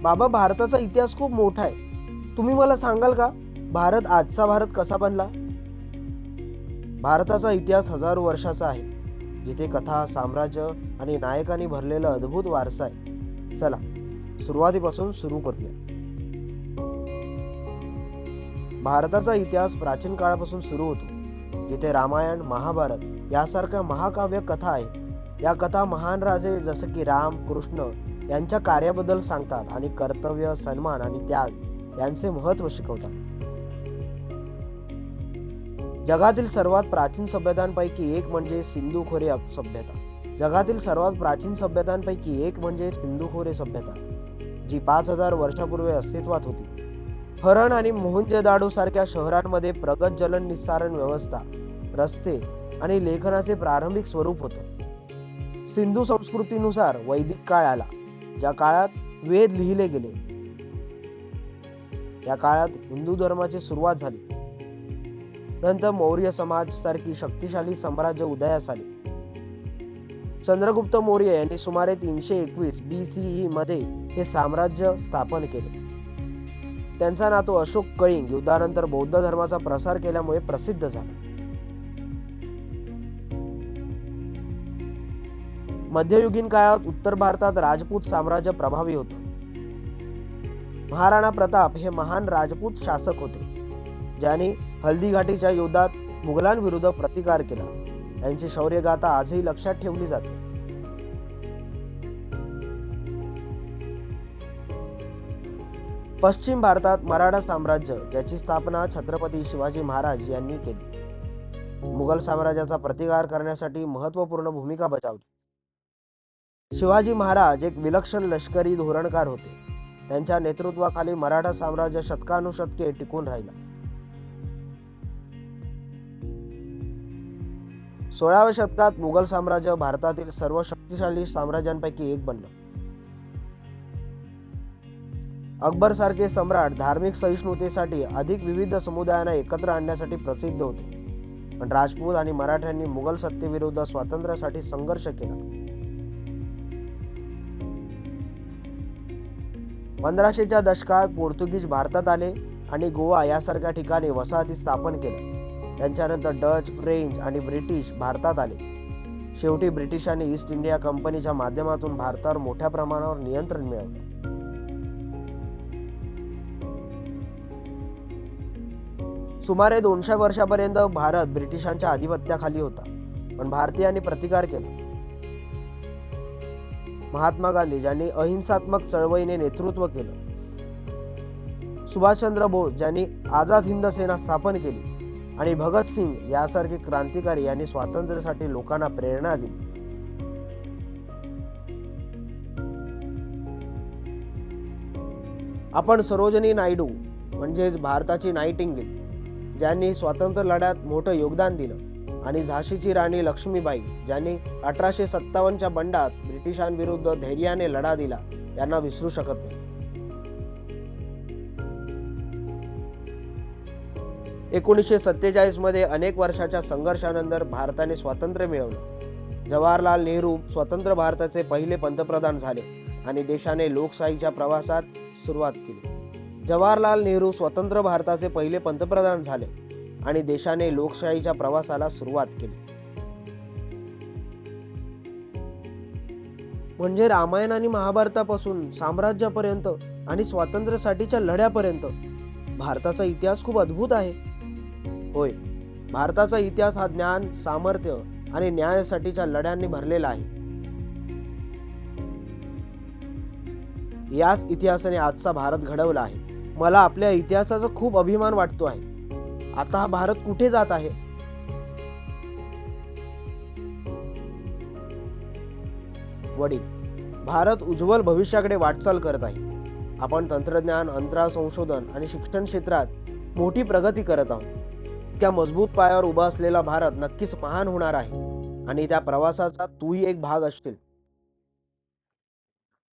बाबा, भारताचा इतिहास खूप मोठा आहे. तुम्ही मला सांगाल का, आजचा भारत कसा बनला? भारताचा इतिहास हजारो वर्षाचा आहे, जिथे कथा, साम्राज्य आणि नायकांनी भरलेला अद्भुत वारसा आहे. चला, सुरुवातीपासून सुरू करूया. भारताचा इतिहास प्राचीन काळापासून सुरू होतो, जिथे रामायण, महाभारत यासारख्या महाकाव्य कथा आहेत. या कथा महान राजे जसे की राम, कृष्ण यांच्या कार्याबद्दल सांगतात आणि कर्तव्य, सन्मान आणि त्याग यांचे महत्त्व शिकवतात. जगातील सर्वात प्राचीन सभ्यतांपैकी एक म्हणजे सिंधू खोरे सभ्यता. जगातील सर्वात प्राचीन सभ्यतांपैकी एक म्हणजे सिंधू खोरे सभ्यता, जी 5,000 वर्षापूर्वी अस्तित्वात होती. हरण आणि मोहनजोदाडो सारख्या शहरांमध्ये प्रगत जलन निस्सारण व्यवस्था, रस्ते आणि लेखनाचे प्रारंभिक स्वरूप होतं. सिंधू संस्कृतीनुसार वैदिक काळ आला, ज्या काळात वेद लिहिले गेले. या काळात हिंदू धर्माची सुरुवात झाली. नंतर मौर्य समाज सारखी शक्तिशाली साम्राज्य उदयास आले. चंद्रगुप्त मौर्य यांनी सुमारे 321 BCE मध्ये हे साम्राज्य स्थापन केले. त्यांचा नातू अशोक कळिंग युद्धानंतर बौद्ध धर्माचा प्रसार केल्यामुळे प्रसिद्ध झाला. मध्ययुगीन काळात उत्तर भारतात राजपूत साम्राज्य प्रभावी होतं. महाराणा प्रताप हे महान राजपूत शासक होते, ज्यांनी हल्दीघाटीच्या युद्धात मुघलांविरुद्ध प्रतिकार केला. त्यांची शौर्यगाथा आजही लक्षात ठेवली जाते. पश्चिम भारतात मराठा साम्राज्य, ज्याची स्थापना छत्रपती शिवाजी महाराज यांनी केली, मुघल साम्राज्याचा प्रतिकार करण्यासाठी महत्त्वपूर्ण भूमिका बजावली. शिवाजी महाराज एक विलक्षण लष्करी धोरणकार होते. त्यांच्या नेतृत्वाखाली मराठा साम्राज्य शतकानुशतके टिकून राहिला. 16व्या शतकात मुघल साम्राज्य भारतातील सर्व शक्तिशाली साम्राज्यांपैकी एक बनलं. अकबर सारखे सम्राट धार्मिक सहिष्णुतेसाठी अधिक विविध समुदायांना एकत्र आणण्यासाठी प्रसिद्ध होते. पण राजपूत आणि मराठ्यांनी मुघल सत्तेविरुद्ध स्वातंत्र्यासाठी संघर्ष केला. 1500च्या दशकात पोर्तुगीज भारतात आले आणि गोवा यासारख्या ठिकाणी वसाहती स्थापन केल्या. त्यांच्यानंतर डच, फ्रेंच आणि ब्रिटिश भारतात आले. शेवटी ब्रिटिशांनी ईस्ट इंडिया कंपनीच्या माध्यमातून भारतावर मोठ्या प्रमाणावर नियंत्रण मिळवलं. सुमारे 200 वर्षापर्यंत भारत ब्रिटिशांच्या अधिपत्याखाली होता, पण भारतीयांनी प्रतिकार केला. महात्मा गांधी, ज्यांनी अहिंसात्मक चळवळीने नेतृत्व केलं. सुभाषचंद्र बोस, ज्यांनी आझाद हिंद सेना स्थापन केली, आणि भगतसिंग यासारखे क्रांतिकारी यांनी स्वातंत्र्यासाठी लोकांना प्रेरणा दिली. आपण सरोजिनी नायडू म्हणजेच भारताची नाईटिंगेल, ज्यांनी स्वातंत्र्य लढ्यात मोठं योगदान दिलं, आणि झाशीची राणी लक्ष्मीबाई, ज्यांनी 1857च्या बंडात ब्रिटिशांविरुद्ध धैर्याने लढा दिला, यांना विसरू शकत नाही. 1947 मध्ये अनेक वर्षाच्या संघर्षानंतर भारताने स्वातंत्र्य मिळवलं. जवाहरलाल नेहरू स्वतंत्र भारताचे पहिले पंतप्रधान झाले आणि देशाने लोकशाहीच्या प्रवासात सुरुवात केली. जवाहरलाल नेहरू स्वतंत्र भारताचे पहिले पंतप्रधान झाले आणि देशाने लोकशाहीच्या प्रवासाला सुरुवात केली. म्हणजे रामायण आणि महाभारतापासून साम्राज्यापर्यंत आणि स्वातंत्र्यासाठीच्या लढ्यापर्यंत भारताचा इतिहास खूप अद्भुत आहे. होय, भारताचा इतिहास हा ज्ञान, सामर्थ्य आणि न्यायासाठीच्या लढ्यांनी भरलेला आहे. याच इतिहासाने आजचा भारत घडवला आहे. मला आपल्या इतिहासाचा खूप अभिमान वाटतो आहे. आता हा भारत कुठे जात आहे? वडील, भारत उज्ज्वल भविष्याकडे वाटचाल करत आहे. आपण तंत्रज्ञान, अंतराळ संशोधन आणि शिक्षण क्षेत्रात मोठी प्रगती करत आहोत. त्या मजबूत पायावर उभा असलेला भारत नक्कीच महान होणार आहे आणि त्या प्रवासाचा तूही एक भाग असशील.